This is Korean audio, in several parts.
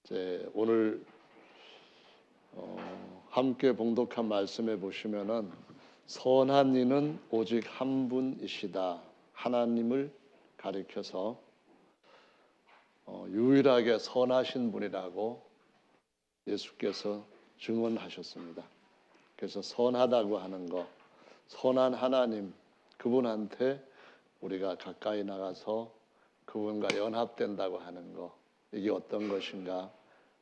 이제 오늘 함께 봉독한 말씀에 보시면은 선한 이는 오직 한 분이시다. 하나님을 가리켜서 유일하게 선하신 분이라고 예수께서 증언하셨습니다. 그래서 선하다고 하는 거, 선한 하나님, 그분한테 우리가 가까이 나가서 그분과 연합된다고 하는 거, 이게 어떤 것인가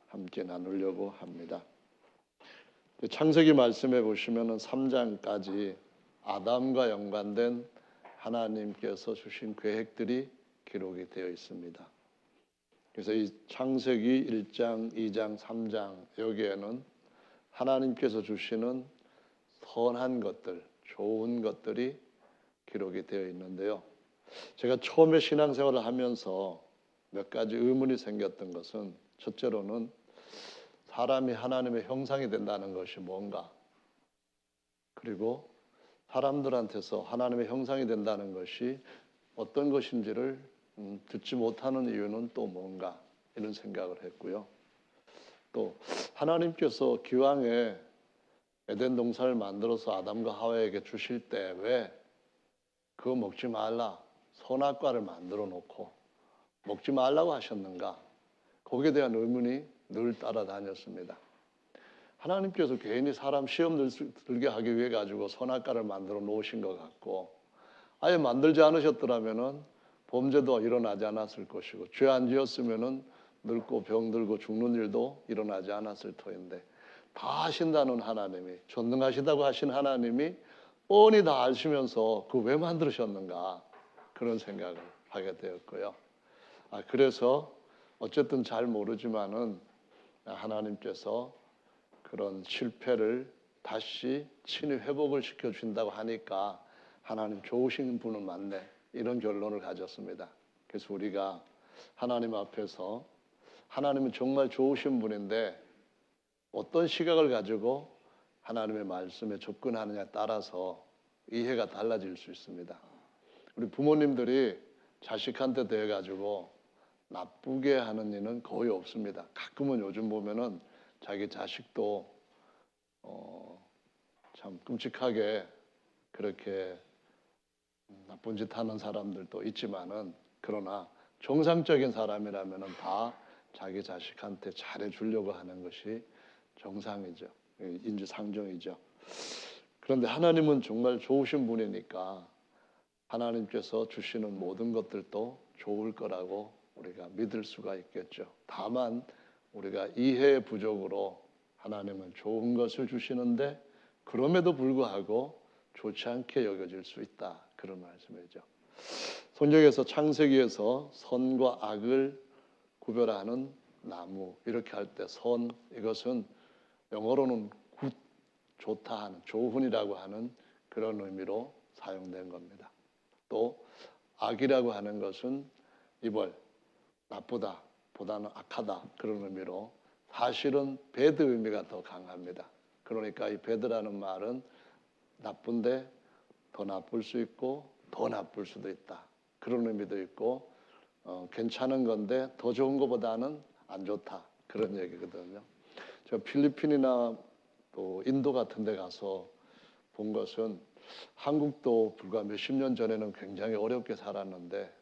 함께 나누려고 합니다. 창세기 말씀에 보시면은 3장까지 아담과 연관된 하나님께서 주신 계획들이 기록이 되어 있습니다. 그래서 이 창세기 1장, 2장, 3장 여기에는 하나님께서 주시는 선한 것들, 좋은 것들이 기록이 되어 있는데요. 제가 처음에 신앙생활을 하면서 몇 가지 의문이 생겼던 것은 첫째로는 사람이 하나님의 형상이 된다는 것이 뭔가, 그리고 사람들한테서 하나님의 형상이 된다는 것이 어떤 것인지를 듣지 못하는 이유는 또 뭔가, 이런 생각을 했고요. 또 하나님께서 기왕에 에덴 동산을 만들어서 아담과 하와에게 주실 때 왜 그거 먹지 말라, 선악과를 만들어 놓고 먹지 말라고 하셨는가, 거기에 대한 의문이 늘 따라다녔습니다. 하나님께서 괜히 사람 시험 들게 하기 위해 가지고 선악과를 만들어 놓으신 것 같고, 아예 만들지 않으셨더라면은 범죄도 일어나지 않았을 것이고, 죄 안 지었으면은 늙고 병들고 죽는 일도 일어나지 않았을 터인데, 다 아신다는 하나님이, 전능하시다고 하신 하나님이 뻔히 다 아시면서 그 왜 만드셨는가, 그런 생각을 하게 되었고요. 그래서 어쨌든 잘 모르지만은 하나님께서 그런 실패를 다시 친히 회복을 시켜준다고 하니까 하나님 좋으신 분은 맞네, 이런 결론을 가졌습니다. 그래서 우리가 하나님 앞에서 하나님은 정말 좋으신 분인데 어떤 시각을 가지고 하나님의 말씀에 접근하느냐에 따라서 이해가 달라질 수 있습니다. 우리 부모님들이 자식한테 대해 가지고 나쁘게 하는 일은 거의 없습니다. 가끔은 요즘 보면은 자기 자식도 참 끔찍하게 그렇게 나쁜 짓 하는 사람들도 있지만은, 그러나 정상적인 사람이라면은 다 자기 자식한테 잘해 주려고 하는 것이 정상이죠. 인지상정이죠. 그런데 하나님은 정말 좋으신 분이니까 하나님께서 주시는 모든 것들도 좋을 거라고 우리가 믿을 수가 있겠죠. 다만 우리가 이해의 부족으로 하나님은 좋은 것을 주시는데 그럼에도 불구하고 좋지 않게 여겨질 수 있다, 그런 말씀이죠. 성경에서 창세기에서 선과 악을 구별하는 나무, 이렇게 할 때 선, 이것은 영어로는 굿, 좋다 하는, 좋은이라고 하는 그런 의미로 사용된 겁니다. 또 악이라고 하는 것은 이벌, 나쁘다, 보다는 악하다, 그런 의미로, 사실은 배드 의미가 더 강합니다. 그러니까 이 배드라는 말은 나쁜데 더 나쁠 수 있고 더 나쁠 수도 있다, 그런 의미도 있고, 괜찮은 건데 더 좋은 것보다는 안 좋다, 그런 얘기거든요. 저 필리핀이나 또 인도 같은 데 가서 본 것은, 한국도 불과 몇십 년 전에는 굉장히 어렵게 살았는데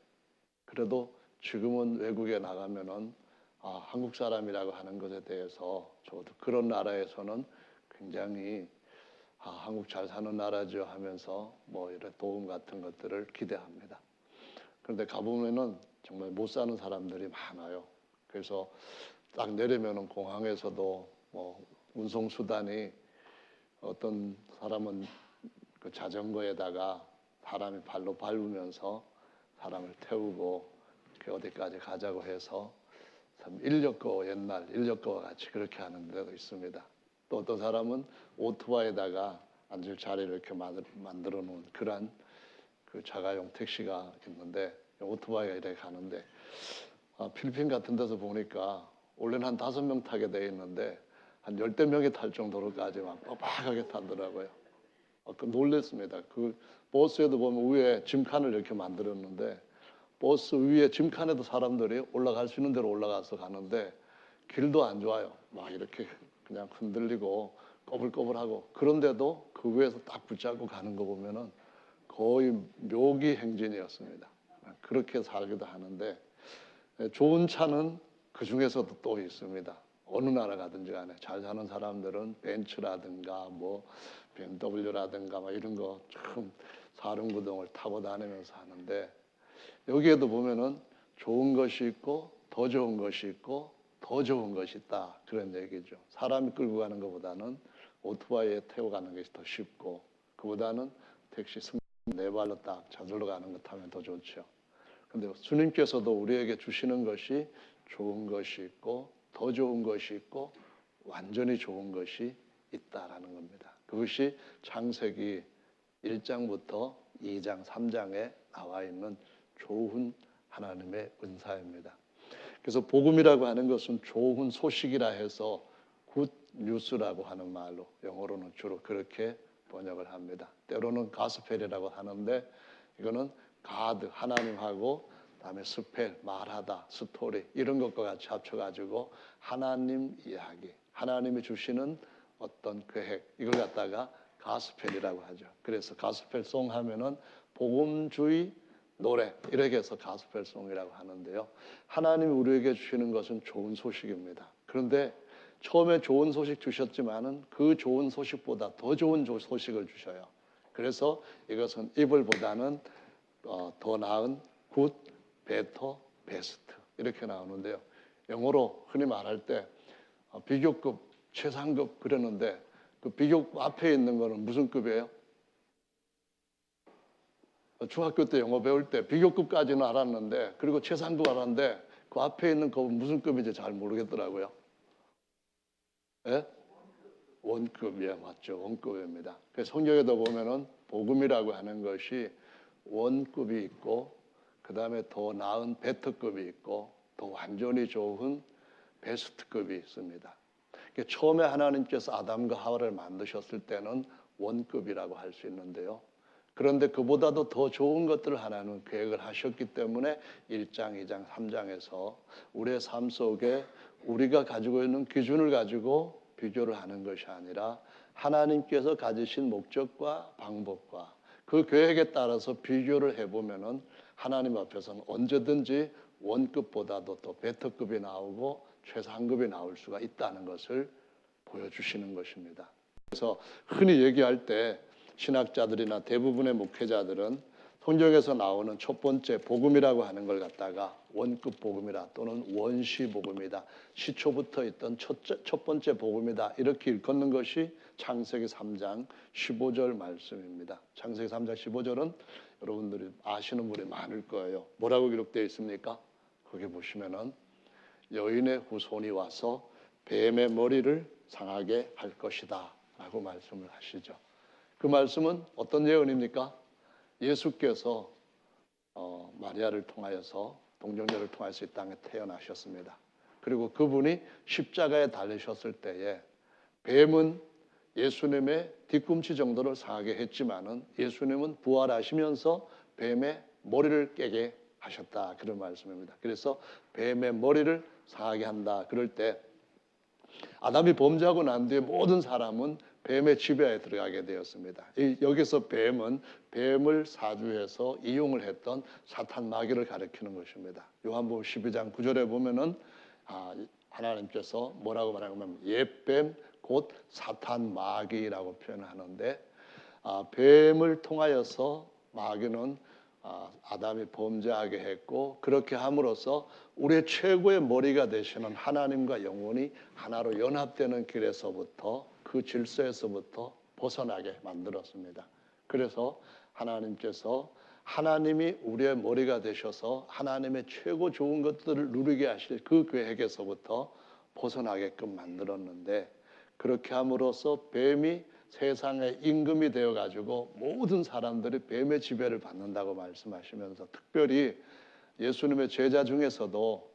그래도 지금은 외국에 나가면은 한국 사람이라고 하는 것에 대해서, 저도 그런 나라에서는 굉장히 한국 잘 사는 나라죠 하면서 뭐 이런 도움 같은 것들을 기대합니다. 그런데 가보면은 정말 못 사는 사람들이 많아요. 그래서 딱 내리면은 공항에서도 뭐 운송 수단이, 어떤 사람은 그 자전거에다가 사람이 발로 밟으면서 사람을 태우고 어디까지 가자고 해서 참 옛날 인력거와 같이 그렇게 하는 데도 있습니다. 또 어떤 사람은 오토바이에다가 앉을 자리를 이렇게 만들어 놓은 그런 그 자가용 택시가 있는데, 오토바이가 이렇게 가는데, 필리핀 같은 데서 보니까 원래는 한 5명 타게 돼 있는데 한 10대 명이 탈 정도로까지 막 빡빡하게 타더라고요. 놀랬습니다. 그 버스에도 보면 위에 짐칸을 이렇게 만들었는데 버스 위에 짐칸에도 사람들이 올라갈 수 있는 대로 올라가서 가는데 길도 안 좋아요. 막 이렇게 그냥 흔들리고 꼬불꼬불하고, 그런데도 그 위에서 딱 붙잡고 가는 거 보면은 거의 묘기 행진이었습니다. 그렇게 살기도 하는데, 좋은 차는 그 중에서도 또 있습니다. 어느 나라 가든지 간에 잘 사는 사람들은 벤츠라든가 뭐 BMW라든가 막 이런 거 참 사륜구동을 타고 다니면서 하는데, 여기에도 보면은 좋은 것이 있고 더 좋은 것이 있고 더 좋은 것이 있다, 그런 얘기죠. 사람이 끌고 가는 것보다는 오토바이에 태워 가는 것이 더 쉽고, 그보다는 택시 네 발로 딱 저절로 가는 것 타면 더 좋죠. 근데 주님께서도 우리에게 주시는 것이 좋은 것이 있고 더 좋은 것이 있고 완전히 좋은 것이 있다라는 겁니다. 그것이 창세기 1장부터 2장, 3장에 나와 있는 좋은 하나님의 은사입니다. 그래서 복음이라고 하는 것은 좋은 소식이라 해서 굿 뉴스라고 하는 말로 영어로는 주로 그렇게 번역을 합니다. 때로는 가스펠이라고 하는데, 이거는 가드, 하나님하고 그다음에 스펠, 말하다, 스토리 이런 것과 같이 합쳐가지고 하나님 이야기, 하나님이 주시는 어떤 계획, 이걸 갖다가 가스펠이라고 하죠. 그래서 가스펠송 하면은 복음주의 노래, 이렇게 해서 가스펠송이라고 하는데요. 하나님이 우리에게 주시는 것은 좋은 소식입니다. 그런데 처음에 좋은 소식 주셨지만은 그 좋은 소식보다 더 좋은 소식을 주셔요. 그래서 이것은 이블보다는 더 나은 굿, 베터, 베스트 이렇게 나오는데요. 영어로 흔히 말할 때 비교급, 최상급 그러는데, 그 비교급 앞에 있는 거는 무슨 급이에요? 중학교 때 영어 배울 때 비교급까지는 알았는데, 그리고 최상급 알았는데 그 앞에 있는 급은 무슨 급인지 잘 모르겠더라고요. 예? 원급이야, 맞죠? 원급입니다. 그래서 성경에도 보면은 복음이라고 하는 것이 원급이 있고, 그 다음에 더 나은 베터급이 있고, 더 완전히 좋은 베스트급이 있습니다. 그러니까 처음에 하나님께서 아담과 하와를 만드셨을 때는 원급이라고 할 수 있는데요. 그런데 그보다도 더 좋은 것들을 하나님은 계획을 하셨기 때문에 1장, 2장, 3장에서 우리의 삶 속에 우리가 가지고 있는 기준을 가지고 비교를 하는 것이 아니라 하나님께서 가지신 목적과 방법과 그 계획에 따라서 비교를 해보면은 하나님 앞에서는 언제든지 원급보다도 더 베터급이 나오고 최상급이 나올 수가 있다는 것을 보여주시는 것입니다. 그래서 흔히 얘기할 때 신학자들이나 대부분의 목회자들은 성경에서 나오는 첫 번째 복음이라고 하는 걸 갖다가 원급 복음이다 또는 원시 복음이다, 시초부터 있던 첫 번째 복음이다, 이렇게 일컫는 것이 창세기 3장 15절 말씀입니다. 창세기 3장 15절은 여러분들이 아시는 분이 많을 거예요. 뭐라고 기록되어 있습니까? 거기 보시면은 여인의 후손이 와서 뱀의 머리를 상하게 할 것이다 라고 말씀을 하시죠. 그 말씀은 어떤 예언입니까? 예수께서 마리아를 통하여서, 동정녀를 통해서 이 땅에 태어나셨습니다. 그리고 그분이 십자가에 달리셨을 때에 뱀은 예수님의 뒤꿈치 정도를 상하게 했지만은 예수님은 부활하시면서 뱀의 머리를 깨게 하셨다, 그런 말씀입니다. 그래서 뱀의 머리를 상하게 한다. 그럴 때 아담이 범죄하고 난 뒤에 모든 사람은 뱀의 지배에 들어가게 되었습니다. 여기서 뱀은 뱀을 사주해서 이용을 했던 사탄 마귀를 가리키는 것입니다. 요한복음 12장 9절에 보면은 하나님께서 뭐라고 말하냐면 옛뱀 곧 사탄 마귀라고 표현하는데, 뱀을 통하여서 마귀는 아담이 범죄하게 했고, 그렇게 함으로써 우리의 최고의 머리가 되시는 하나님과 영혼이 하나로 연합되는 길에서부터, 그 질서에서부터 벗어나게 만들었습니다. 그래서 하나님께서 하나님이 우리의 머리가 되셔서 하나님의 최고 좋은 것들을 누리게 하실 그 계획에서부터 벗어나게끔 만들었는데, 그렇게 함으로써 뱀이 세상의 임금이 되어가지고 모든 사람들이 뱀의 지배를 받는다고 말씀하시면서, 특별히 예수님의 제자 중에서도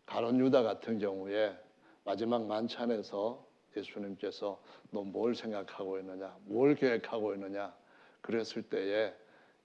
가룟 유다 같은 경우에 마지막 만찬에서 예수님께서 너 뭘 생각하고 있느냐, 뭘 계획하고 있느냐 그랬을 때에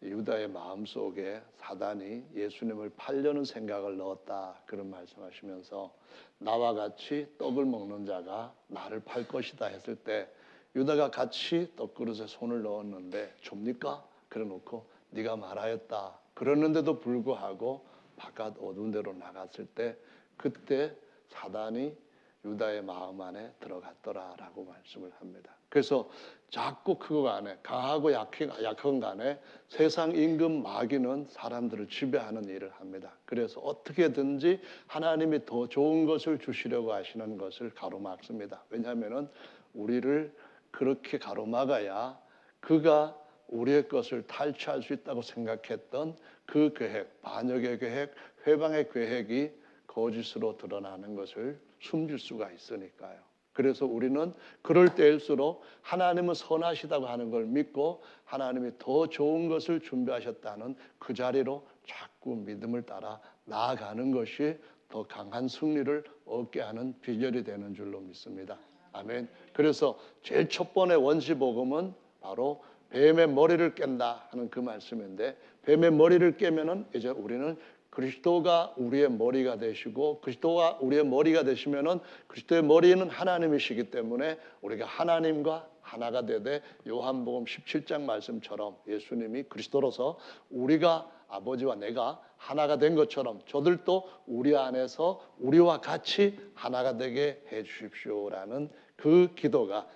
유다의 마음속에 사단이 예수님을 팔려는 생각을 넣었다, 그런 말씀하시면서 나와 같이 떡을 먹는 자가 나를 팔 것이다 했을 때 유다가 같이 떡그릇에 손을 넣었는데 줍니까? 그래 놓고 네가 말하였다 그러는데도 불구하고 바깥 어두운 데로 나갔을 때 그때 사단이 유다의 마음 안에 들어갔더라라고 말씀을 합니다. 그래서 작고 크고 간에 강하고 약한 간에 세상 임금 마귀는 사람들을 지배하는 일을 합니다. 그래서 어떻게든지 하나님이 더 좋은 것을 주시려고 하시는 것을 가로막습니다. 왜냐하면 우리를 그렇게 가로막아야 그가 우리의 것을 탈취할 수 있다고 생각했던 그 계획, 반역의 계획, 회방의 계획이 거짓으로 드러나는 것을 숨길 수가 있으니까요. 그래서 우리는 그럴 때일수록 하나님은 선하시다고 하는 걸 믿고 하나님이 더 좋은 것을 준비하셨다는 그 자리로 자꾸 믿음을 따라 나아가는 것이 더 강한 승리를 얻게 하는 비결이 되는 줄로 믿습니다. 아멘. 그래서 제일 첫 번의 원시복음은 바로 뱀의 머리를 깬다 하는 그 말씀인데, 뱀의 머리를 깨면은 이제 우리는 그리스도가 우리의 머리가 되시고 그리스도가 우리의 머리가 되시면은 그리스도의 머리는 하나님이시기 때문에 우리가 하나님과 하나가 되되 요한복음 17장 말씀처럼 예수님이 그리스도로서 우리가 아버지와 내가 하나가 된 것처럼 저들도 우리 안에서 우리와 같이 하나가 되게 해 주십시오라는 그 기도가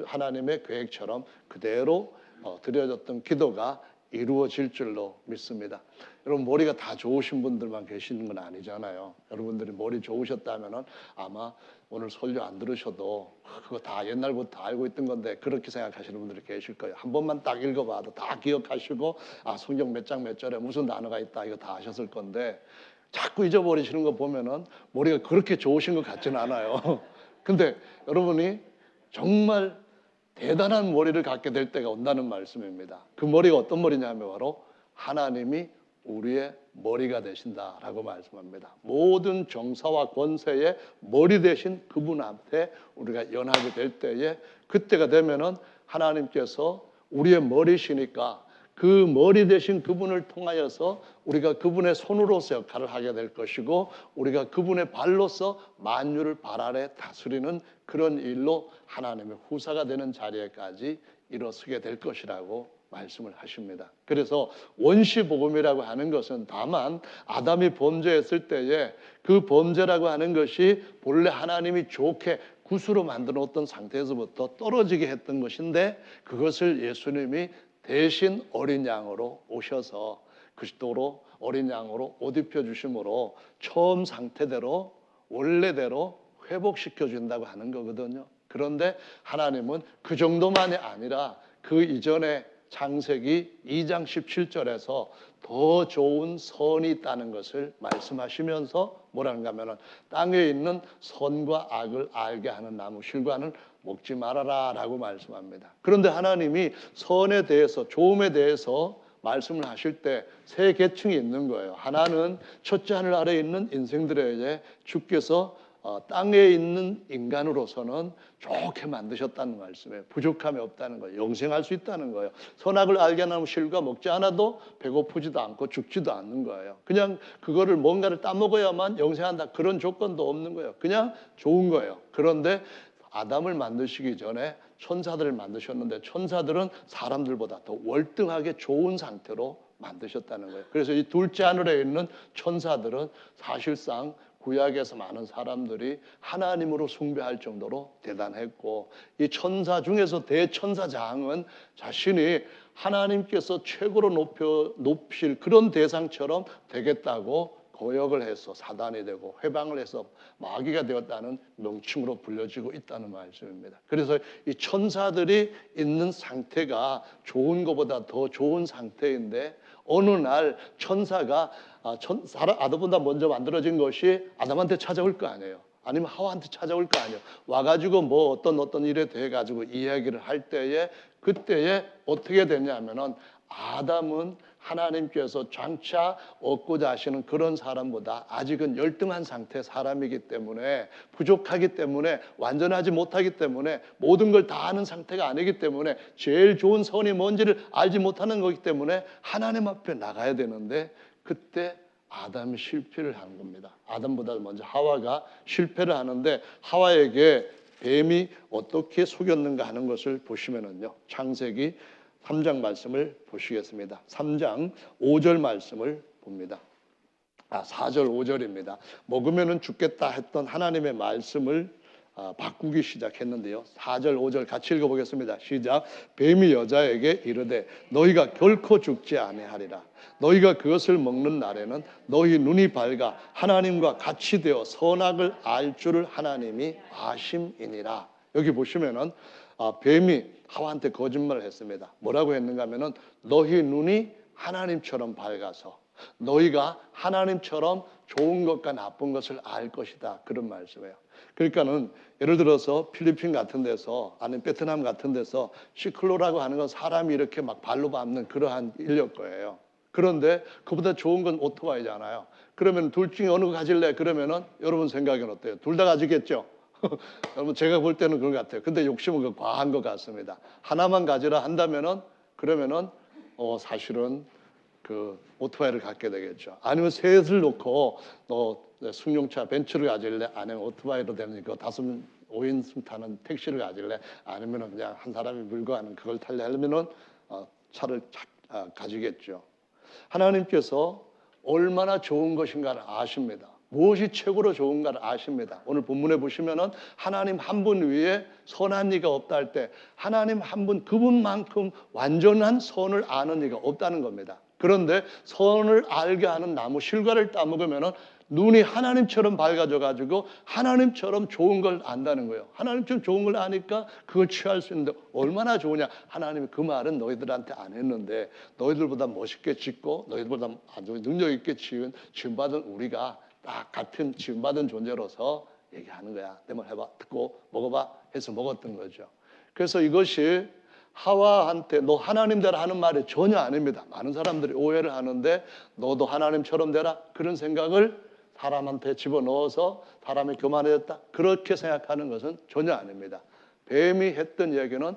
하나님의 계획처럼 그대로 드려졌던 기도가 이루어질 줄로 믿습니다. 여러분 머리가 다 좋으신 분들만 계시는 건 아니잖아요. 여러분들이 머리 좋으셨다면 아마 오늘 설교 안 들으셔도 그거 다 옛날부터 알고 있던 건데 그렇게 생각하시는 분들이 계실 거예요. 한 번만 딱 읽어봐도 다 기억하시고 성경 몇 장 몇 절에 무슨 단어가 있다 이거 다 아셨을 건데 자꾸 잊어버리시는 거 보면은 머리가 그렇게 좋으신 것 같지는 않아요. 근데 여러분이 정말 대단한 머리를 갖게 될 때가 온다는 말씀입니다. 그 머리가 어떤 머리냐면 바로 하나님이 우리의 머리가 되신다라고 말씀합니다. 모든 정사와 권세의 머리 되신 그분한테 우리가 연하게 될 때에 그때가 되면은 하나님께서 우리의 머리시니까 그 머리 되신 그분을 통하여서 우리가 그분의 손으로서 역할을 하게 될 것이고 우리가 그분의 발로서 만유를 발 아래 다스리는 그런 일로 하나님의 후사가 되는 자리에까지 일어서게 될 것이라고 말씀을 하십니다. 그래서 원시복음이라고 하는 것은 다만 아담이 범죄했을 때에 그 범죄라고 하는 것이 본래 하나님이 좋게 구수로 만들어 놓던 상태에서부터 떨어지게 했던 것인데 그것을 예수님이 대신 어린 양으로 오셔서 그리스도로 어린 양으로 옷 입혀 주심으로 처음 상태대로 원래대로 회복시켜 준다고 하는 거거든요. 그런데 하나님은 그 정도만이 아니라 그 이전에 창세기 2장 17절에서 더 좋은 선이 있다는 것을 말씀하시면서 뭐라는가 하면은 땅에 있는 선과 악을 알게 하는 나무 실과는 먹지 말아라 라고 말씀합니다. 그런데 하나님이 선에 대해서 좋음에 대해서 말씀을 하실 때 세 계층이 있는 거예요. 하나는 첫째 하늘 아래에 있는 인생들에게 주께서 땅에 있는 인간으로서는 좋게 만드셨다는 말씀이에요. 부족함이 없다는 거예요. 영생할 수 있다는 거예요. 선악을 알게 하는 실과 먹지 않아도 배고프지도 않고 죽지도 않는 거예요. 그냥 그거를 뭔가를 따먹어야만 영생한다 그런 조건도 없는 거예요. 그냥 좋은 거예요. 그런데 아담을 만드시기 전에 천사들을 만드셨는데 천사들은 사람들보다 더 월등하게 좋은 상태로 만드셨다는 거예요. 그래서 이 둘째 하늘에 있는 천사들은 사실상 구약에서 많은 사람들이 하나님으로 숭배할 정도로 대단했고 이 천사 중에서 대천사장은 자신이 하나님께서 최고로 높일 그런 대상처럼 되겠다고 거역을 해서 사단이 되고 회방을 해서 마귀가 되었다는 명칭으로 불려지고 있다는 말씀입니다. 그래서 이 천사들이 있는 상태가 좋은 것보다 더 좋은 상태인데 어느 날 천사가 아담보다 먼저 만들어진 것이 아담한테 찾아올 거 아니에요. 아니면 하와한테 찾아올 거 아니에요. 와가지고 뭐 어떤 일에 대해 가지고 이야기를 할 때에 그때에 어떻게 되냐면은 아담은 하나님께서 장차 얻고자 하시는 그런 사람보다 아직은 열등한 상태의 사람이기 때문에, 부족하기 때문에, 완전하지 못하기 때문에, 모든 걸 다 아는 상태가 아니기 때문에, 제일 좋은 선이 뭔지를 알지 못하는 거기 때문에 하나님 앞에 나가야 되는데, 그때 아담이 실패를 한 겁니다. 아담보다 먼저 하와가 실패를 하는데, 하와에게 뱀이 어떻게 속였는가 하는 것을 보시면은요, 창세기 3장 말씀을 보시겠습니다. 3장 5절 말씀을 봅니다. 4절 5절입니다. 먹으면은 죽겠다 했던 하나님의 말씀을 바꾸기 시작했는데요. 4절 5절 같이 읽어보겠습니다. 시작. 뱀이 여자에게 이르되 너희가 결코 죽지 아니하리라. 너희가 그것을 먹는 날에는 너희 눈이 밝아 하나님과 같이 되어 선악을 알 줄을 하나님이 아심이니라. 여기 보시면은 뱀이 하와한테 거짓말을 했습니다. 뭐라고 했는가 하면은 너희 눈이 하나님처럼 밝아서 너희가 하나님처럼 좋은 것과 나쁜 것을 알 것이다. 그런 말씀이에요. 그러니까는 예를 들어서 필리핀 같은 데서, 아니면 베트남 같은 데서 시클로라고 하는 건 사람이 이렇게 막 발로 밟는 그러한 인력 거예요. 그런데 그보다 좋은 건 오토바이잖아요. 그러면 둘 중에 어느 거 가질래? 그러면은 여러분 생각은 어때요? 둘 다 가지겠죠? 여러분 제가 볼 때는 그런 것 같아요. 근데 욕심은 그 과한 것 같습니다. 하나만 가지라 한다면은, 그러면은 사실은 그 오토바이를 갖게 되겠죠. 아니면 셋을 놓고 승용차 벤츠를 가질래? 아니면 오토바이로 되는 그 5인승 타는 택시를 가질래? 아니면 그냥 한 사람이 물고 가는 그걸 탈래? 하면은 차를 가지겠죠. 하나님께서 얼마나 좋은 것인가를 아십니다. 무엇이 최고로 좋은가를 아십니다. 오늘 본문에 보시면은 하나님 한 분 위에 선한 이가 없다 할 때, 하나님 한 분, 그분만큼 완전한 선을 아는 이가 없다는 겁니다. 그런데 선을 알게 하는 나무 실과를 따먹으면은 눈이 하나님처럼 밝아져 가지고 하나님처럼 좋은 걸 안다는 거예요. 하나님처럼 좋은 걸 아니까 그걸 취할 수 있는데 얼마나 좋으냐. 하나님이 그 말은 너희들한테 안 했는데, 너희들보다 멋있게 짓고 너희들보다 아주 능력 있게 지음받은 우리가 딱 같은 지음받은 존재로서 얘기하는 거야. 내 말 해봐, 듣고 먹어봐 해서 먹었던 거죠. 그래서 이것이 하와한테 너 하나님 되라 하는 말이 전혀 아닙니다. 많은 사람들이 오해를 하는데, 너도 하나님처럼 되라 그런 생각을 사람한테 집어넣어서 사람이 교만해졌다 그렇게 생각하는 것은 전혀 아닙니다. 뱀이 했던 얘기는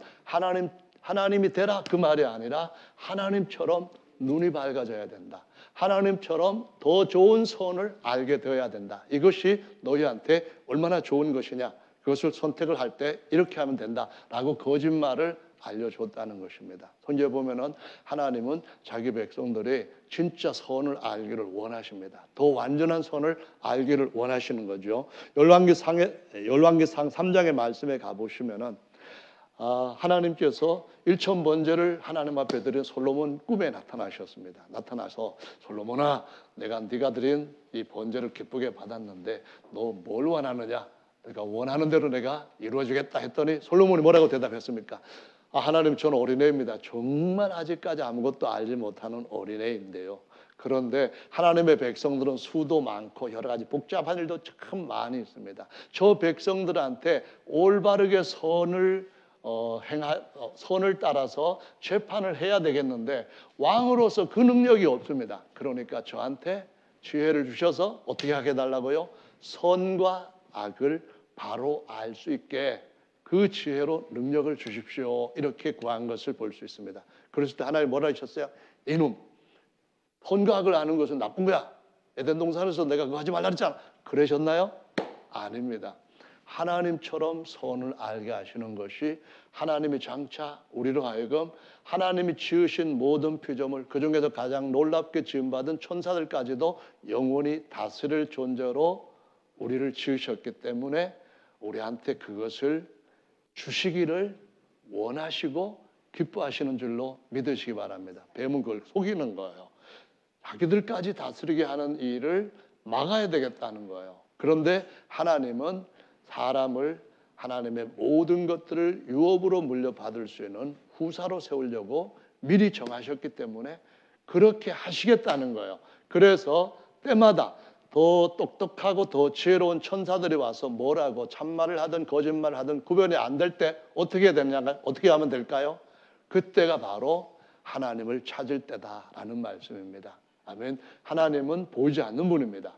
하나님이 되라 그 말이 아니라 하나님처럼 눈이 밝아져야 된다. 하나님처럼 더 좋은 선을 알게 되어야 된다. 이것이 너희한테 얼마나 좋은 것이냐. 그것을 선택을 할 때 이렇게 하면 된다라고 거짓말을 알려줬다는 것입니다. 성경에 보면은 하나님은 자기 백성들이 진짜 선을 알기를 원하십니다. 더 완전한 선을 알기를 원하시는 거죠. 열왕기상 3장의 말씀에 가보시면은 하나님께서 1천 번제를 하나님 앞에 드린 솔로몬 꿈에 나타나셨습니다. 나타나서 솔로몬아, 내가 네가 드린 이 번제를 기쁘게 받았는데 너 뭘 원하느냐? 내가 원하는 대로 내가 이루어주겠다 했더니 솔로몬이 뭐라고 대답했습니까? 하나님, 저는 어린애입니다. 정말 아직까지 아무것도 알지 못하는 어린애인데요. 그런데 하나님의 백성들은 수도 많고 여러 가지 복잡한 일도 참 많이 있습니다. 저 백성들한테 올바르게 선을 따라서 재판을 해야 되겠는데 왕으로서 그 능력이 없습니다. 그러니까 저한테 지혜를 주셔서 어떻게 하게 해달라고요? 선과 악을 바로 알 수 있게 그 지혜로 능력을 주십시오. 이렇게 구한 것을 볼 수 있습니다. 그랬을 때 하나님 뭐라 하셨어요? 이놈, 선과 악을 아는 것은 나쁜 거야. 에덴 동산에서 내가 그거 하지 말라 그랬잖아. 그러셨나요? 아닙니다. 하나님처럼 선을 알게 하시는 것이 하나님이 장차 우리로 하여금 하나님이 지으신 모든 피조물, 그중에서 가장 놀랍게 지음받은 천사들까지도 영원히 다스릴 존재로 우리를 지으셨기 때문에 우리한테 그것을 주시기를 원하시고 기뻐하시는 줄로 믿으시기 바랍니다. 뱀은 그걸 속이는 거예요. 자기들까지 다스리게 하는 일을 막아야 되겠다는 거예요. 그런데 하나님은 사람을 하나님의 모든 것들을 유업으로 물려받을 수 있는 후사로 세우려고 미리 정하셨기 때문에 그렇게 하시겠다는 거예요. 그래서 때마다 더 똑똑하고 더 지혜로운 천사들이 와서 뭐라고 참말을 하든 거짓말을 하든 구별이 안 될 때 어떻게 되냐가 어떻게 하면 될까요? 그때가 바로 하나님을 찾을 때다라는 말씀입니다. 아멘. 하나님은 보이지 않는 분입니다.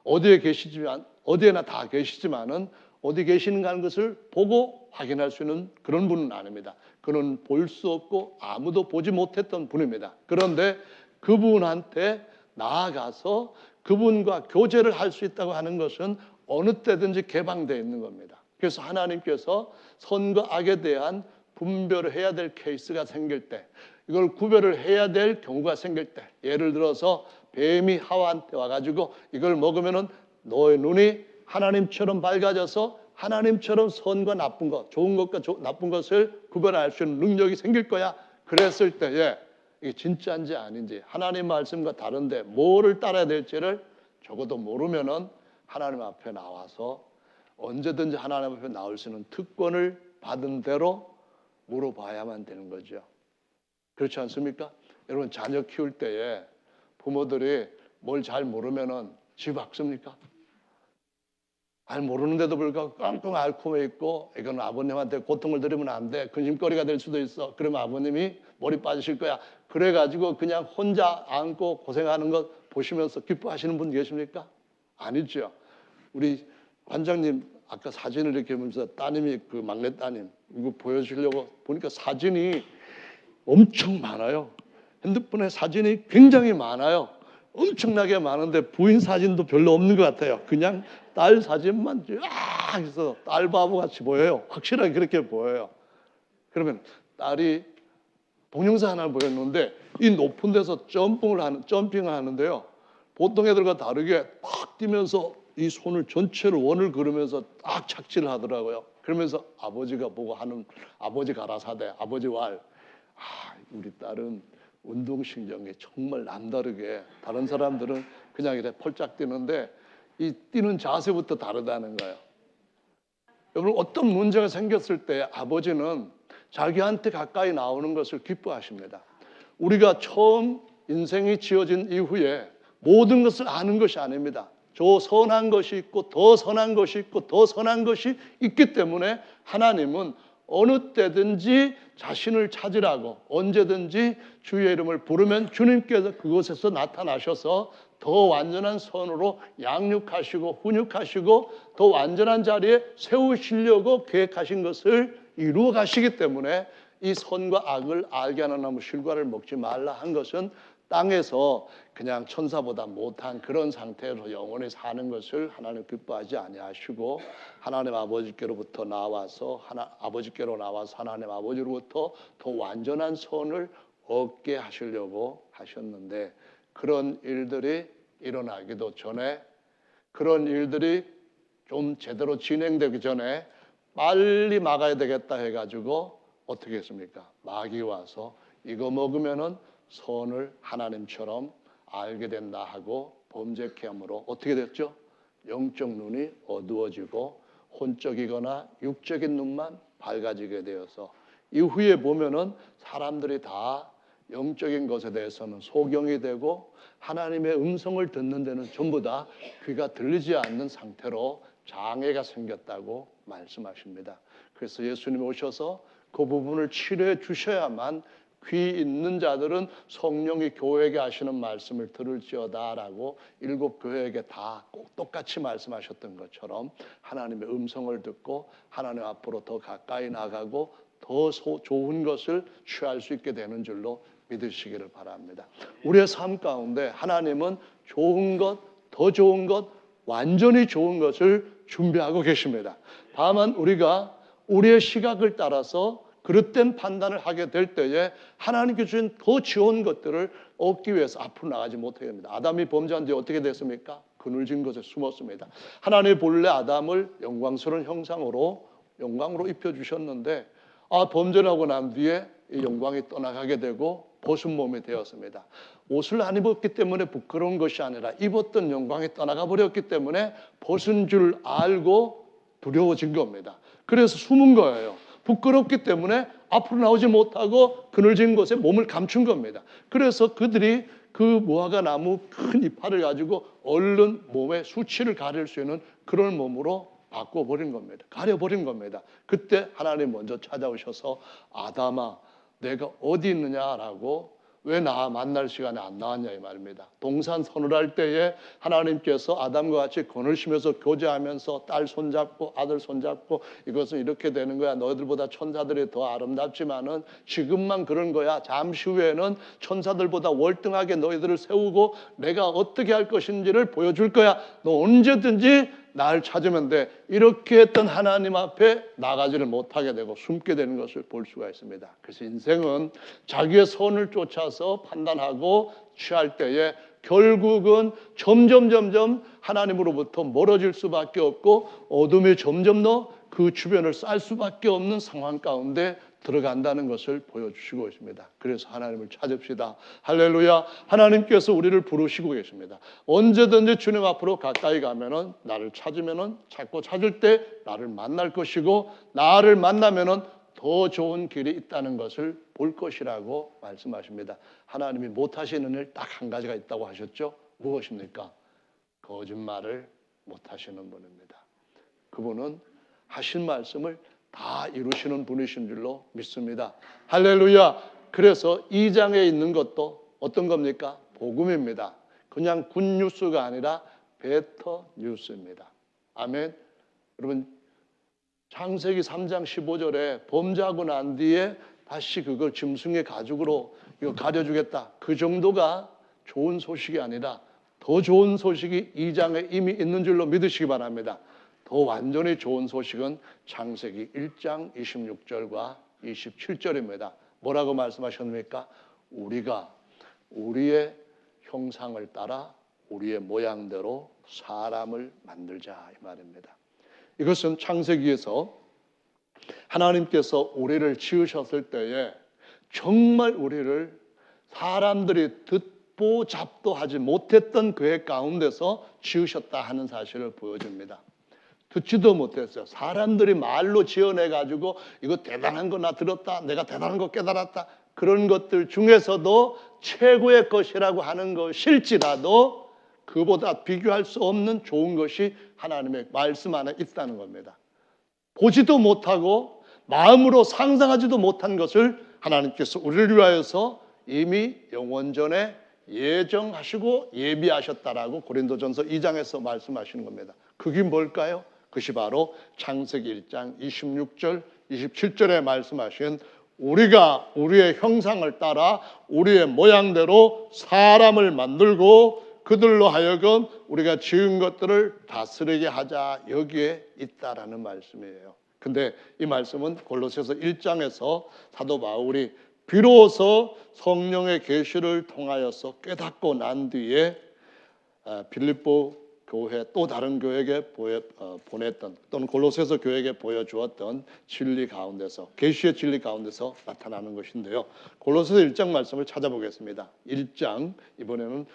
어디에 계시지만, 어디에나 다 계시지만은 어디 계시는가 하는 것을 보고 확인할 수 있는 그런 분은 아닙니다. 그는 볼 수 없고 아무도 보지 못했던 분입니다. 그런데 그분한테 나아가서 그분과 교제를 할 수 있다고 하는 것은 어느 때든지 개방되어 있는 겁니다. 그래서 하나님께서 선과 악에 대한 분별을 해야 될 케이스가 생길 때, 이걸 구별을 해야 될 경우가 생길 때, 예를 들어서 뱀이 하와한테 와가지고 이걸 먹으면은 너의 눈이 하나님처럼 밝아져서 하나님처럼 선과 나쁜 것, 좋은 것과 나쁜 것을 구별할 수 있는 능력이 생길 거야. 그랬을 때에 이게 진짜인지 아닌지, 하나님 말씀과 다른데 뭐를 따라야 될지를 적어도 모르면은 하나님 앞에 나와서 언제든지 하나님 앞에 나올 수 있는 특권을 받은 대로 물어봐야만 되는 거죠. 그렇지 않습니까? 여러분, 자녀 키울 때에 부모들이 뭘 잘 모르면은 집 박습니까? 잘 모르는데도 불구하고 깡깡 앓고 있고, 이건 아버님한테 고통을 드리면 안 돼, 근심거리가 될 수도 있어, 그러면 아버님이 머리 빠지실 거야, 그래가지고 그냥 혼자 안고 고생하는 것 보시면서 기뻐하시는 분 계십니까? 아니죠. 우리 관장님 아까 사진을 이렇게 보면서 따님이, 그 막내 따님 이거 보여주려고 보니까 사진이 엄청 많아요. 핸드폰에 사진이 굉장히 많아요. 엄청나게 많은데 부인 사진도 별로 없는 것 같아요. 그냥 딸 사진만 쫙 해서 딸 바보같이 보여요. 확실하게 그렇게 보여요. 그러면 딸이 동영상 하나 보였는데 이 높은 데서 점핑을 하는데요. 보통 애들과 다르게 팍 뛰면서 이 손을 전체로 원을 그으면서 딱 착지를 하더라고요. 그러면서 아버지가 보고 하는 아버지 가라사대, 아버지 왈. 우리 딸은 운동신경이 정말 남다르게, 다른 사람들은 그냥 이렇게 펄짝 뛰는데 이 뛰는 자세부터 다르다는 거예요. 여러분, 어떤 문제가 생겼을 때 아버지는 자기한테 가까이 나오는 것을 기뻐하십니다. 우리가 처음 인생이 지어진 이후에 모든 것을 아는 것이 아닙니다. 저 선한 것이 있고 더 선한 것이 있고 더 선한 것이 있기 때문에 하나님은 어느 때든지 자신을 찾으라고, 언제든지 주의 이름을 부르면 주님께서 그곳에서 나타나셔서 더 완전한 선으로 양육하시고 훈육하시고 더 완전한 자리에 세우시려고 계획하신 것을 이루어 가시기 때문에 이 선과 악을 알게 하는 나무 실과를 먹지 말라 한 것은 땅에서 그냥 천사보다 못한 그런 상태로 영원히 사는 것을 하나님 기뻐하지 아니하시고, 하나님 아버지께로부터 나와서 아버지께로 나와서 하나님 아버지로부터 더 완전한 선을 얻게 하시려고 하셨는데, 그런 일들이 일어나기도 전에, 그런 일들이 좀 제대로 진행되기 전에 빨리 막아야 되겠다 해가지고 어떻게 했습니까? 마귀 와서 이거 먹으면은 선을 하나님처럼 알게 된다 하고 범죄케 함으로 어떻게 됐죠? 영적 눈이 어두워지고 혼적이거나 육적인 눈만 밝아지게 되어서, 이후에 보면은 사람들이 다 영적인 것에 대해서는 소경이 되고 하나님의 음성을 듣는 데는 전부 다 귀가 들리지 않는 상태로 장애가 생겼다고 말씀하십니다. 그래서 예수님이 오셔서 그 부분을 치료해 주셔야만 귀 있는 자들은 성령이 교회에게 하시는 말씀을 들을지어다라고 7 교회에게 다 꼭 똑같이 말씀하셨던 것처럼 하나님의 음성을 듣고 하나님 앞으로 더 가까이 나가고 더 좋은 것을 취할 수 있게 되는 줄로 믿으시기를 바랍니다. 우리의 삶 가운데 하나님은 좋은 것, 더 좋은 것, 완전히 좋은 것을 준비하고 계십니다. 다만 우리가 우리의 시각을 따라서 그릇된 판단을 하게 될 때에 하나님께 주신 더 좋은 것들을 얻기 위해서 앞으로 나가지 못하게 됩니다. 아담이 범죄한 뒤에 어떻게 됐습니까? 그늘진 곳에 숨었습니다. 하나님이 본래 아담을 영광스러운 형상으로 영광으로 입혀주셨는데 범죄를 하고 난 뒤에 이 영광이 떠나가게 되고 벗은 몸이 되었습니다. 옷을 안 입었기 때문에 부끄러운 것이 아니라 입었던 영광이 떠나가 버렸기 때문에 벗은 줄 알고 두려워진 겁니다. 그래서 숨은 거예요. 부끄럽기 때문에 앞으로 나오지 못하고 그늘진 곳에 몸을 감춘 겁니다. 그래서 그들이 그 무화과 나무 큰 이파를 가지고 얼른 몸의 수치를 가릴 수 있는 그런 몸으로 바꿔버린 겁니다. 가려버린 겁니다. 그때 하나님 먼저 찾아오셔서 아담아, 내가 어디 있느냐라고 왜 나 만날 시간에 안 나왔냐 이 말입니다. 동산 선언할 때에 하나님께서 아담과 같이 거느시면서 교제하면서 딸 손잡고 아들 손잡고 이것은 이렇게 되는 거야. 너희들보다 천사들이 더 아름답지만은 지금만 그런 거야. 잠시 후에는 천사들보다 월등하게 너희들을 세우고 내가 어떻게 할 것인지를 보여줄 거야. 너 언제든지 날 찾으면 돼. 이렇게 했던 하나님 앞에 나가지를 못하게 되고 숨게 되는 것을 볼 수가 있습니다. 그래서 인생은 자기의 선을 쫓아서 판단하고 취할 때에 결국은 점점 하나님으로부터 멀어질 수밖에 없고 어둠이 점점 더 그 주변을 쌀 수밖에 없는 상황 가운데 들어간다는 것을 보여주시고 있습니다. 그래서 하나님을 찾읍시다. 할렐루야. 하나님께서 우리를 부르시고 계십니다. 언제든지 주님 앞으로 가까이 가면은 나를 찾으면은 찾고 찾을 때 나를 만날 것이고 나를 만나면은 더 좋은 길이 있다는 것을 볼 것이라고 말씀하십니다. 하나님이 못하시는 일 딱 한 가지가 있다고 하셨죠. 무엇입니까? 거짓말을 못하시는 분입니다. 그분은 하신 말씀을 다 이루시는 분이신 줄로 믿습니다. 할렐루야. 그래서 2장에 있는 것도 어떤 겁니까? 복음입니다. 그냥 굿뉴스가 아니라 베터 뉴스입니다. 아멘. 여러분 창세기 3장 15절에 범죄하고 난 뒤에 다시 그걸 짐승의 가죽으로 이거 가려주겠다. 그 정도가 좋은 소식이 아니라 더 좋은 소식이 2장에 이미 있는 줄로 믿으시기 바랍니다. 더 완전히 좋은 소식은 창세기 1장 26절과 27절입니다. 뭐라고 말씀하셨습니까? 우리가 우리의 형상을 따라 우리의 모양대로 사람을 만들자 이 말입니다. 이것은 창세기에서 하나님께서 우리를 지으셨을 때에 정말 우리를 사람들이 듣보 잡도 하지 못했던 계획 가운데서 지으셨다 하는 사실을 보여줍니다. 듣지도 못했어요. 사람들이 말로 지어내가지고 이거 대단한 거 나 들었다. 내가 대단한 거 깨달았다. 그런 것들 중에서도 최고의 것이라고 하는 것일지라도 그보다 비교할 수 없는 좋은 것이 하나님의 말씀 안에 있다는 겁니다. 보지도 못하고 마음으로 상상하지도 못한 것을 하나님께서 우리를 위하여서 이미 영원전에 예정하시고 예비하셨다라고 고린도전서 2장에서 말씀하시는 겁니다. 그게 뭘까요? 그것이 바로 창세기 1장 26절, 27절에 말씀하신 우리가 우리의 형상을 따라 우리의 모양대로 사람을 만들고 그들로 하여금 우리가 지은 것들을 다스리게 하자 여기에 있다라는 말씀이에요. 근데 이 말씀은 골로새서 1장에서 사도 바울이 비로소 성령의 계시를 통하여서 깨닫고 난 뒤에 빌립보 교회 또 다른 교회에게 보냈던 또는 골로새서 교회에게 보여주었던 진리 가운데서 계시의 진리 가운데서 나타나는 것인데요. 골로새서 1장 말씀을 찾아보겠습니다. 1장 이번에는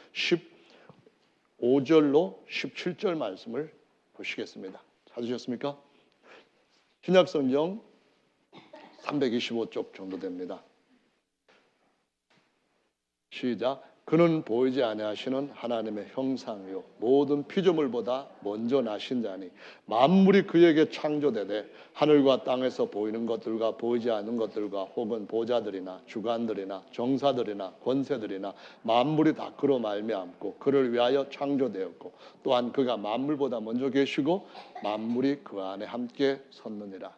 15절로 17절 말씀을 보시겠습니다. 찾으셨습니까? 신약성경 325쪽 정도 됩니다. 시작. 그는 보이지 아니하시는 하나님의 형상이요 모든 피조물보다 먼저 나신 자니 만물이 그에게 창조되되 하늘과 땅에서 보이는 것들과 보이지 않는 것들과 혹은 보좌들이나 주관들이나 정사들이나 권세들이나 만물이 다 그로 말미암고 그를 위하여 창조되었고 또한 그가 만물보다 먼저 계시고 만물이 그 안에 함께 섰느니라.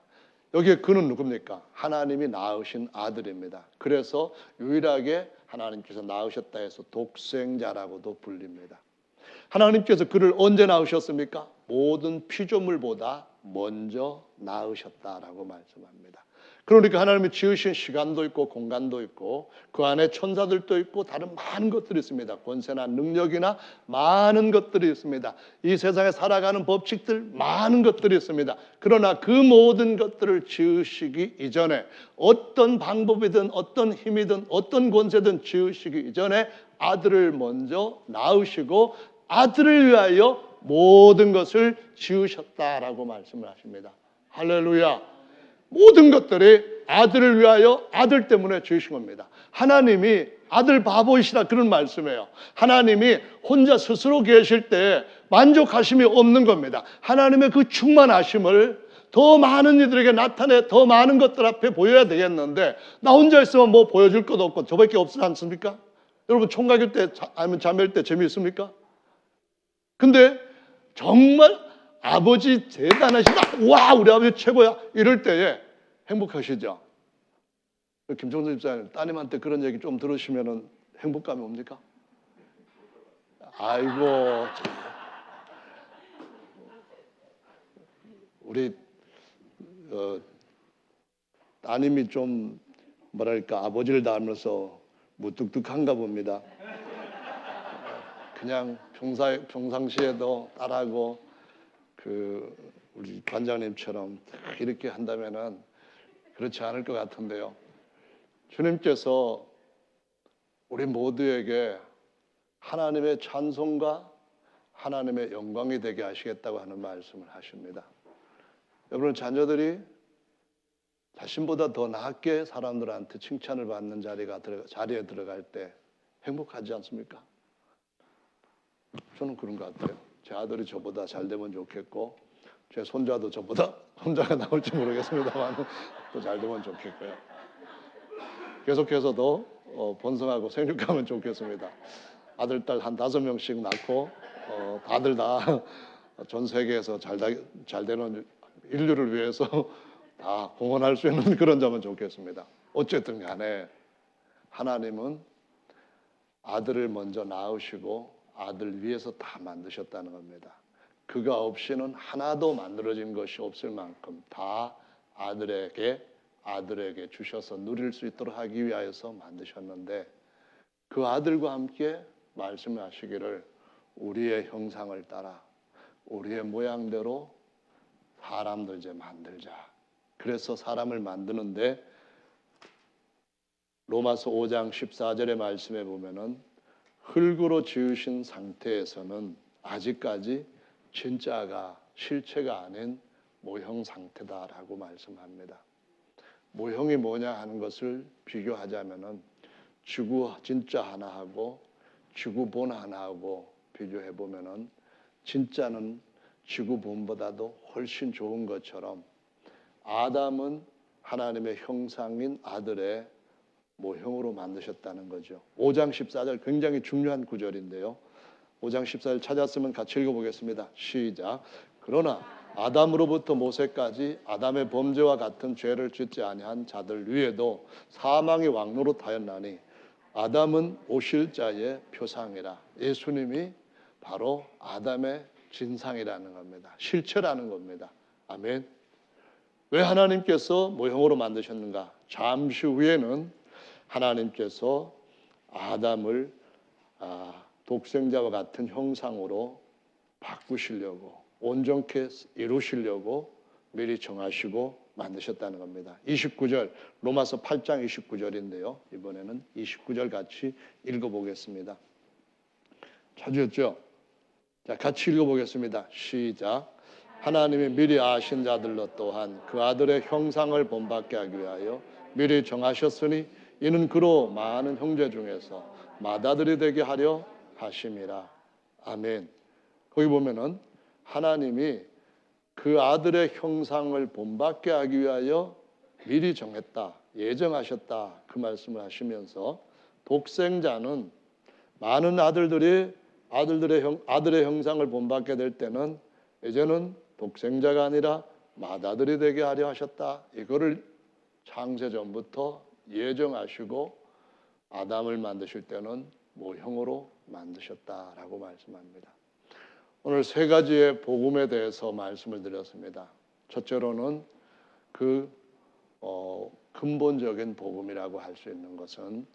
여기에 그는 누굽니까? 하나님이 낳으신 아들입니다. 그래서 유일하게 하나님께서 낳으셨다 해서 독생자라고도 불립니다. 하나님께서 그를 언제 낳으셨습니까? 모든 피조물보다 먼저 낳으셨다라고 말씀합니다. 그러니까 하나님이 지으신 시간도 있고 공간도 있고 그 안에 천사들도 있고 다른 많은 것들이 있습니다. 권세나 능력이나 많은 것들이 있습니다. 이 세상에 살아가는 법칙들 많은 것들이 있습니다. 그러나 그 모든 것들을 지으시기 이전에 어떤 방법이든 어떤 힘이든 어떤 권세든 지으시기 이전에 아들을 먼저 낳으시고 아들을 위하여 모든 것을 지으셨다라고 말씀을 하십니다. 할렐루야. 모든 것들이 아들을 위하여 아들 때문에 지으신 겁니다. 하나님이 아들 바보이시다 그런 말씀이에요. 하나님이 혼자 스스로 계실 때 만족하심이 없는 겁니다. 하나님의 그 충만하심을 더 많은 이들에게 나타내 더 많은 것들 앞에 보여야 되겠는데 나 혼자 있으면 뭐 보여줄 것도 없고 저밖에 없지 않습니까? 여러분 총각일 때 아니면 자매일 때 재미있습니까? 근데 정말 아버지 대단하시다. 와 우리 아버지 최고야. 이럴 때에 행복하시죠? 김종선 집사님 따님한테 그런 얘기 좀 들으시면은 행복감이 옵니까? 아이고 우리 따님이 좀 뭐랄까 아버지를 닮아서 무뚝뚝한가 봅니다. 그냥 평상시에도 딸하고 우리 관장님처럼 이렇게 한다면은 그렇지 않을 것 같은데요. 주님께서 우리 모두에게 하나님의 찬송과 하나님의 영광이 되게 하시겠다고 하는 말씀을 하십니다. 여러분 자녀들이 자신보다 더 낫게 사람들한테 칭찬을 받는 자리에 들어갈 때 행복하지 않습니까? 저는 그런 것 같아요. 제 아들이 저보다 잘 되면 좋겠고 제 손자도 저보다 손자가 나올지 모르겠습니다만 또 잘 되면 좋겠고요. 계속해서 더 번성하고 생육하면 좋겠습니다. 아들, 딸 한 5명씩 낳고 다들 다 전 세계에서 잘 되는 인류를 위해서 다 공헌할 수 있는 그런 점은 좋겠습니다. 어쨌든 간에 하나님은 아들을 먼저 낳으시고 아들 위해서 다 만드셨다는 겁니다. 그가 없이는 하나도 만들어진 것이 없을 만큼 다 아들에게 주셔서 누릴 수 있도록 하기 위하여서 만드셨는데 그 아들과 함께 말씀하시기를 우리의 형상을 따라 우리의 모양대로 사람도 이제 만들자. 그래서 사람을 만드는데 로마서 5장 14절의 말씀에 보면은 흙으로 지으신 상태에서는 아직까지 진짜가 실체가 아닌 모형 상태다라고 말씀합니다. 모형이 뭐냐 하는 것을 비교하자면은 지구 진짜 하나하고 지구본 하나하고 비교해 보면은 진짜는 지구본보다도 훨씬 좋은 것처럼 아담은 하나님의 형상인 아들의 모형으로 만드셨다는 거죠. 5장 14절 굉장히 중요한 구절인데요. 5장 14절 찾았으면 같이 읽어보겠습니다. 시작. 그러나 아담으로부터 모세까지 아담의 범죄와 같은 죄를 짓지 아니한 자들 위에도 사망이 왕노릇하였나니 아담은 오실 자의 표상이라. 예수님이 바로 아담의 진상이라는 겁니다. 실체라는 겁니다. 아멘. 왜 하나님께서 모형으로 만드셨는가? 잠시 후에는 하나님께서 아담을 독생자와 같은 형상으로 바꾸시려고 온전케 이루시려고 미리 정하시고 만드셨다는 겁니다. 29절 로마서 8장 29절인데요. 이번에는 29절 같이 읽어보겠습니다. 찾으셨죠? 자, 같이 읽어보겠습니다. 시작. 하나님이 미리 아신 자들로 또한 그 아들의 형상을 본받게 하기 위하여 미리 정하셨으니 이는 그로 많은 형제 중에서 맏아들이 되게 하려 하심이라. 아멘. 거기 보면은 하나님이 그 아들의 형상을 본받게 하기 위하여 미리 정했다, 예정하셨다 그 말씀을 하시면서 독생자는 많은 아들의 형상을 본받게 될 때는 이제는 독생자가 아니라 맏아들이 되게 하려 하셨다. 이거를 창세 전부터 예정하시고 아담을 만드실 때는 모형으로 만드셨다라고 말씀합니다. 오늘 3가지의 복음에 대해서 말씀을 드렸습니다. 첫째로는 근본적인 복음이라고 할 수 있는 것은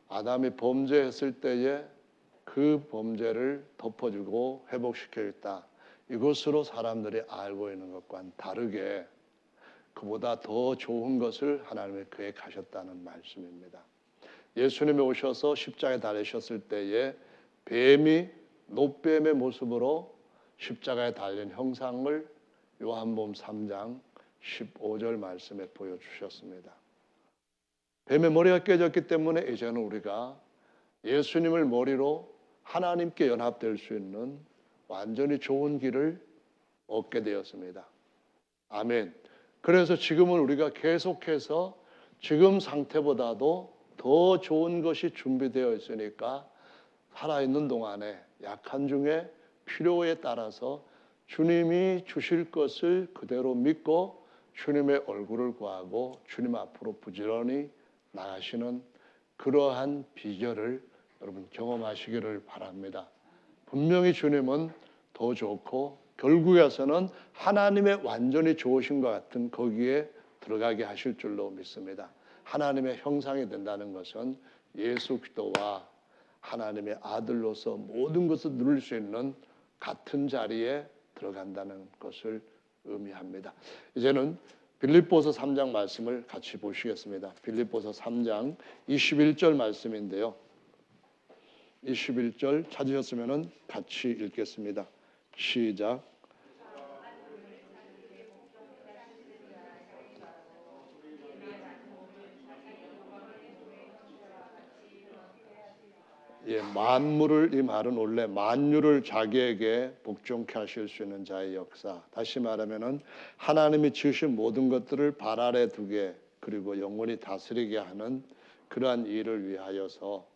아담이 범죄했을 때에 그 범죄를 덮어주고 회복시켜줬다. 이것으로 사람들이 알고 있는 것과는 다르게 그보다 더 좋은 것을 하나님이 계획하셨다는 말씀입니다. 예수님이 오셔서 십자가에 달리셨을 때에 노뱀의 모습으로 십자가에 달린 형상을 요한복음 3장 15절 말씀에 보여주셨습니다. 뱀의 머리가 깨졌기 때문에 이제는 우리가 예수님을 머리로 하나님께 연합될 수 있는 완전히 좋은 길을 얻게 되었습니다. 아멘. 그래서 지금은 우리가 계속해서 지금 상태보다도 더 좋은 것이 준비되어 있으니까 살아있는 동안에 약한 중에 필요에 따라서 주님이 주실 것을 그대로 믿고 주님의 얼굴을 구하고 주님 앞으로 부지런히 나가시는 그러한 비결을 여러분 경험하시기를 바랍니다. 분명히 주님은 더 좋고 결국에서는 하나님의 완전히 좋으신 것 같은 거기에 들어가게 하실 줄로 믿습니다. 하나님의 형상이 된다는 것은 예수 그리스도와 하나님의 아들로서 모든 것을 누릴 수 있는 같은 자리에 들어간다는 것을 의미합니다. 이제는 빌립보서 3장 말씀을 같이 보시겠습니다. 빌립보서 3장 21절 말씀인데요. 21절 찾으셨으면 같이 읽겠습니다. 시작. 예, 만물을, 이 말은 원래 만유를 자기에게 복종케 하실 수 있는 자의 역사. 다시 말하면은 하나님이 지으신 모든 것들을 발 아래 두게 그리고 영원히 다스리게 하는 그러한 일을 위하여서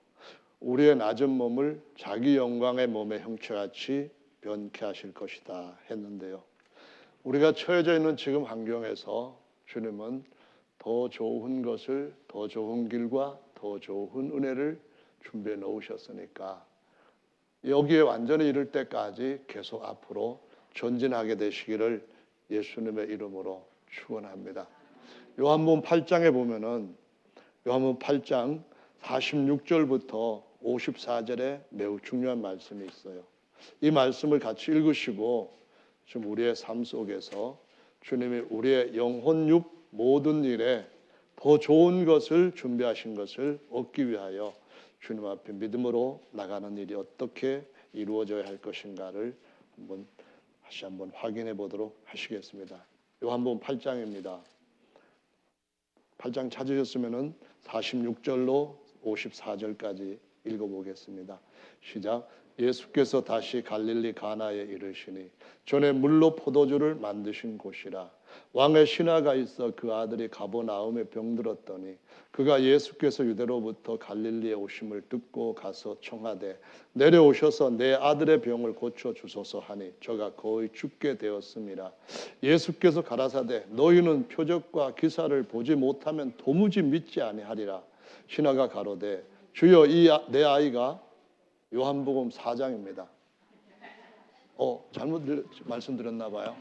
우리의 낮은 몸을 자기 영광의 몸의 형체같이 변케 하실 것이다 했는데요. 우리가 처해져 있는 지금 환경에서 주님은 더 좋은 것을, 더 좋은 길과 더 좋은 은혜를 준비해 놓으셨으니까 여기에 완전히 이를 때까지 계속 앞으로 전진하게 되시기를 예수님의 이름으로 축원합니다. 요한복음 8장에 보면은 요한복음 8장 46절부터 54절에 매우 중요한 말씀이 있어요. 이 말씀을 같이 읽으시고 지금 우리의 삶 속에서 주님이 우리의 영혼 육 모든 일에 더 좋은 것을 준비하신 것을 얻기 위하여 주님 앞에 믿음으로 나가는 일이 어떻게 이루어져야 할 것인가를 다시 한번 확인해 보도록 하시겠습니다. 요한복음 8장입니다. 8장 찾으셨으면 46절로 54절까지 읽어보겠습니다. 시작. 예수께서 다시 갈릴리 가나에 이르시니 전에 물로 포도주를 만드신 곳이라. 왕의 신하가 있어 그 아들이 가버나움에 병들었더니 그가 예수께서 유대로부터 갈릴리에 오심을 듣고 가서 청하되 내려오셔서 내 아들의 병을 고쳐 주소서 하니 저가 거의 죽게 되었습니다. 예수께서 가라사대 너희는 표적과 기사를 보지 못하면 도무지 믿지 아니하리라. 신하가 가로되 주여 내 아이가 요한복음 4장입니다. 잘못 말씀드렸나 봐요.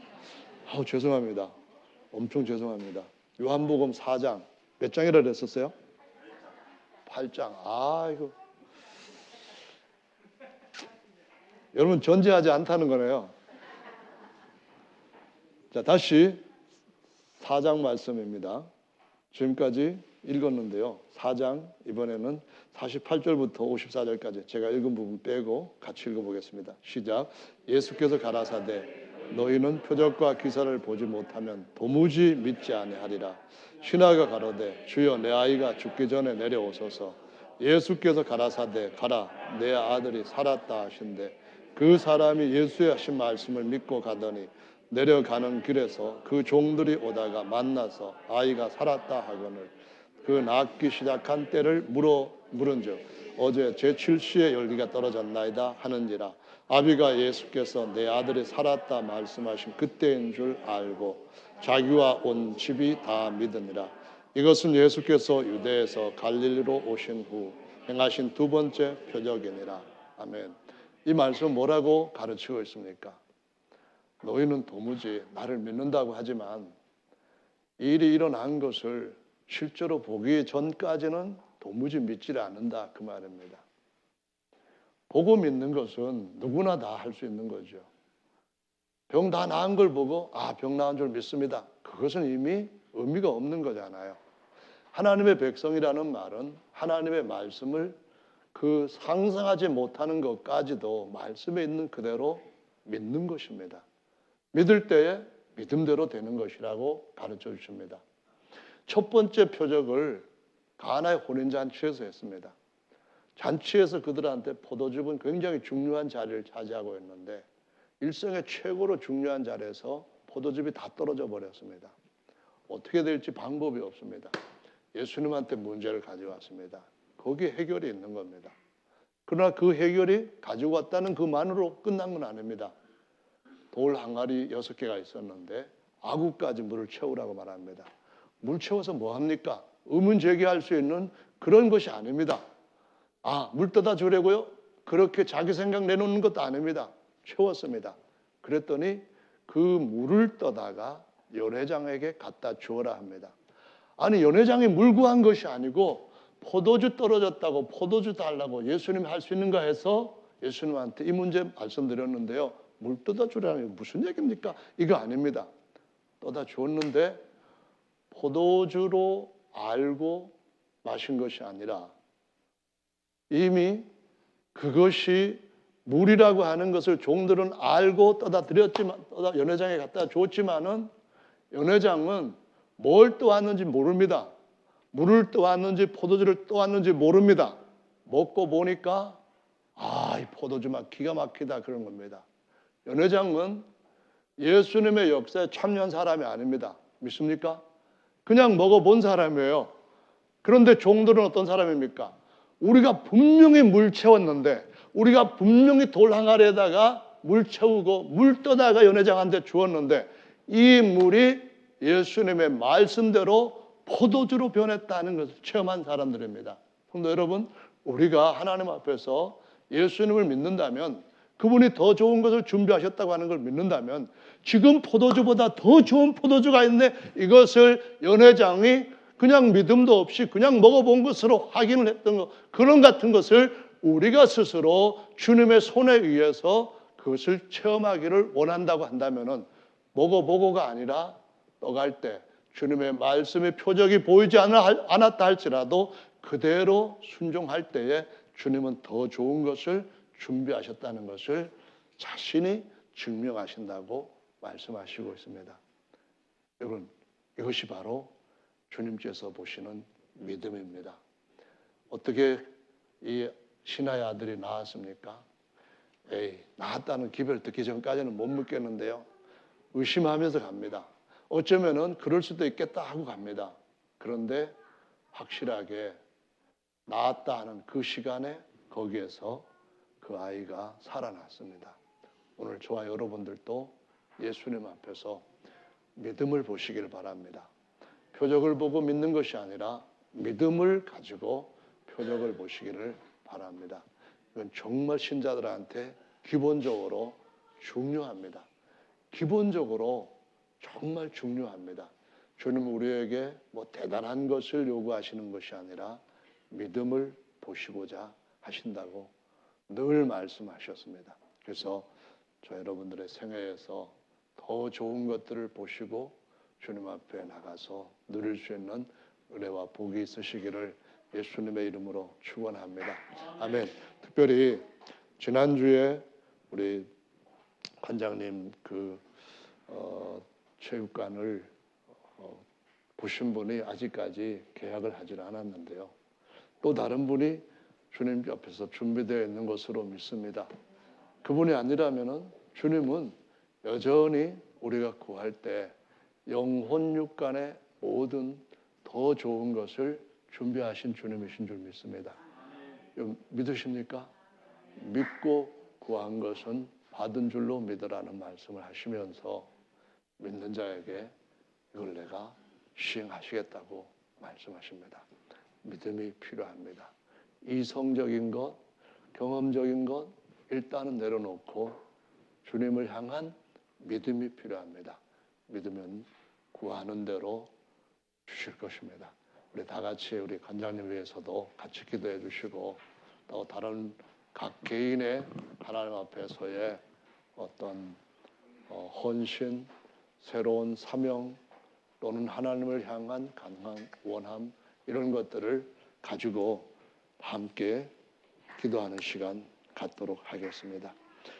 죄송합니다. 엄청 죄송합니다. 요한복음 4장 몇 장이라 그랬었어요? 8장. 이거 여러분 전제하지 않다는 거네요. 자, 다시 4장 말씀입니다. 지금까지 읽었는데요. 4장 이번에는 48절부터 54절까지 제가 읽은 부분 빼고 같이 읽어보겠습니다. 시작. 예수께서 가라사대 너희는 표적과 기사를 보지 못하면 도무지 믿지 아니하리라. 신하가 가로되 주여 내 아이가 죽기 전에 내려오소서. 예수께서 가라사대 가라 내 아들이 살았다 하신대 그 사람이 예수의 하신 말씀을 믿고 가더니 내려가는 길에서 그 종들이 오다가 만나서 아이가 살았다 하거늘 그 낫기 시작한 때를 물은즉 어제 제7시에 열기가 떨어졌나이다 하는지라. 아비가 예수께서 내 아들이 살았다 말씀하신 그때인 줄 알고 자기와 온 집이 다 믿으니라. 이것은 예수께서 유대에서 갈릴리로 오신 후 행하신 두 번째 표적이니라. 아멘. 이 말씀은 뭐라고 가르치고 있습니까? 너희는 도무지 나를 믿는다고 하지만 이 일이 일어난 것을 실제로 보기 전까지는 도무지 믿지를 않는다 그 말입니다. 보고 믿는 것은 누구나 다 할 수 있는 거죠. 병 다 나은 걸 보고 병 나은 줄 믿습니다. 그것은 이미 의미가 없는 거잖아요. 하나님의 백성이라는 말은 하나님의 말씀을 그 상상하지 못하는 것까지도 말씀에 있는 그대로 믿는 것입니다. 믿을 때에 믿음대로 되는 것이라고 가르쳐 주십니다. 첫 번째 표적을 가나의 혼인잔치에서 했습니다. 잔치에서 그들한테 포도즙은 굉장히 중요한 자리를 차지하고 있는데 일생의 최고로 중요한 자리에서 포도즙이 다 떨어져 버렸습니다. 어떻게 될지 방법이 없습니다. 예수님한테 문제를 가져왔습니다. 거기에 해결이 있는 겁니다. 그러나 그 해결이 가지고 왔다는 그만으로 끝난 건 아닙니다. 돌 항아리 6개가 있었는데 아구까지 물을 채우라고 말합니다. 물 채워서 뭐 합니까? 의문 제기할 수 있는 그런 것이 아닙니다. 아, 물 떠다 주려고요? 그렇게 자기 생각 내놓는 것도 아닙니다. 채웠습니다. 그랬더니 그 물을 떠다가 연회장에게 갖다 주어라 합니다. 아니, 연회장이 물 구한 것이 아니고 포도주 떨어졌다고 포도주 달라고 예수님이 할 수 있는가 해서 예수님한테 이 문제 말씀드렸는데요. 물 떠다 주라는 게 무슨 얘기입니까? 이거 아닙니다. 떠다 주었는데 포도주로 알고 마신 것이 아니라 이미 그것이 물이라고 하는 것을 종들은 알고 떠다 드렸지만, 떠다 연회장에 갖다 줬지만은 연회장은 뭘 떠왔는지 모릅니다. 물을 떠왔는지 포도주를 떠왔는지 모릅니다. 먹고 보니까 아, 이 포도주 맛 기가 막히다 그런 겁니다. 연회장은 예수님의 역사에 참여한 사람이 아닙니다. 믿습니까? 그냥 먹어본 사람이에요. 그런데 종들은 어떤 사람입니까? 우리가 분명히 물 채웠는데, 우리가 분명히 돌 항아리에다가 물 채우고 물 떠다가 연회장한테 주었는데 이 물이 예수님의 말씀대로 포도주로 변했다는 것을 체험한 사람들입니다. 성도 여러분, 우리가 하나님 앞에서 예수님을 믿는다면, 그분이 더 좋은 것을 준비하셨다고 하는 걸 믿는다면, 지금 포도주보다 더 좋은 포도주가 있는데 이것을 연회장이 그냥 믿음도 없이 그냥 먹어본 것으로 확인을 했던 것, 그런 같은 것을 우리가 스스로 주님의 손에 의해서 그것을 체험하기를 원한다고 한다면은 먹어보고가 아니라 떠갈 때 주님의 말씀의 표적이 보이지 않았다 할지라도 그대로 순종할 때에 주님은 더 좋은 것을 준비하셨다는 것을 자신이 증명하신다고 말씀하시고 있습니다. 여러분, 이것이 바로 주님께서 보시는 믿음입니다. 어떻게 이 신하의 아들이 나았습니까? 나았다는 기별을 듣기 전까지는 못 믿겠는데요. 의심하면서 갑니다. 어쩌면은 그럴 수도 있겠다 하고 갑니다. 그런데 확실하게 나았다 하는 그 시간에 거기에서 그 아이가 살아났습니다. 오늘 저와 여러분들도 예수님 앞에서 믿음을 보시길 바랍니다. 표적을 보고 믿는 것이 아니라 믿음을 가지고 표적을 보시기를 바랍니다. 이건 정말 신자들한테 기본적으로 중요합니다. 기본적으로 정말 중요합니다. 주님은 우리에게 뭐 대단한 것을 요구하시는 것이 아니라 믿음을 보시고자 하신다고 늘 말씀하셨습니다. 그래서 저 여러분들의 생애에서 더 좋은 것들을 보시고 주님 앞에 나가서 누릴 수 있는 은혜와 복이 있으시기를 예수님의 이름으로 축원합니다. 아멘. 특별히 지난주에 우리 관장님 체육관을 보신 분이 아직까지 계약을 하지 않았는데요. 또 다른 분이 주님 옆에서 준비되어 있는 것으로 믿습니다. 그분이 아니라면은 주님은 여전히 우리가 구할 때 영혼 육간의 모든 더 좋은 것을 준비하신 주님이신 줄 믿습니다. 믿으십니까? 믿고 구한 것은 받은 줄로 믿으라는 말씀을 하시면서 믿는 자에게 이걸 내가 시행하시겠다고 말씀하십니다. 믿음이 필요합니다. 이성적인 것, 경험적인 것 일단은 내려놓고 주님을 향한 믿음이 필요합니다. 믿으면 구하는 대로 주실 것입니다. 우리 다 같이 우리 관장님 위해서도 같이 기도해 주시고 또 다른 각 개인의 하나님 앞에서의 어떤 헌신, 새로운 사명 또는 하나님을 향한 간절한 원함 이런 것들을 가지고 함께 기도하는 시간 갖도록 하겠습니다.